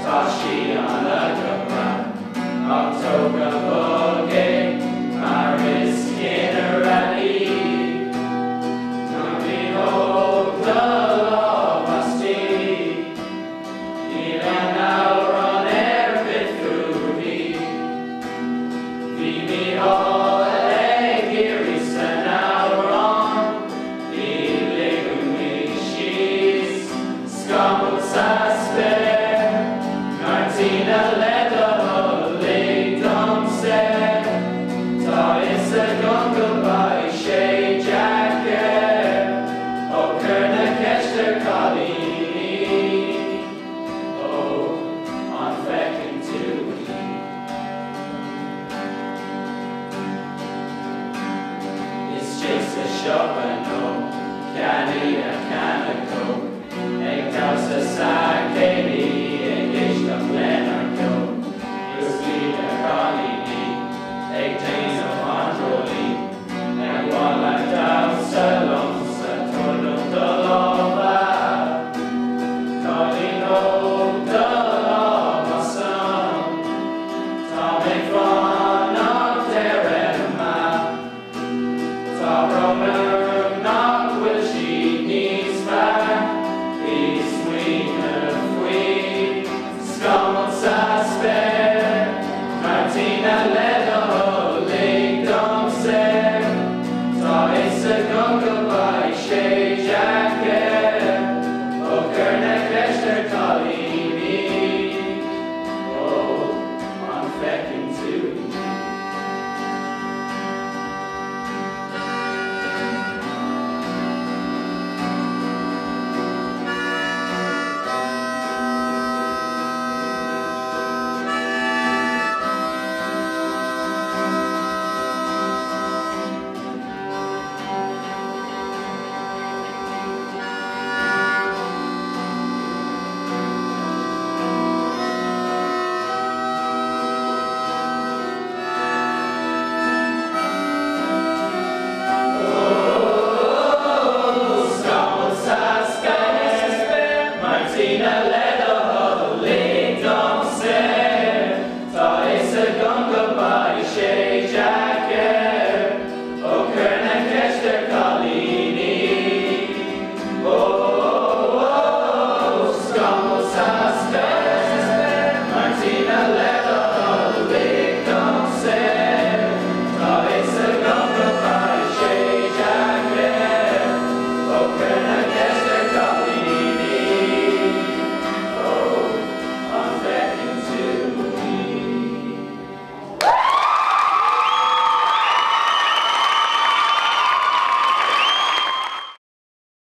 Tashi on a Gabra, October Bogey, Maris Skinner Rally. Now behold the love I see, even now run every through me. Me all a giris and now run, the legumi she's scumbled suspect. Martina led the holy domset, ta is a gunga by Shay Jacket, o Kerna Kester Kalini, o on Feckin to it's just a shop and no, canny a canico, egg house a side.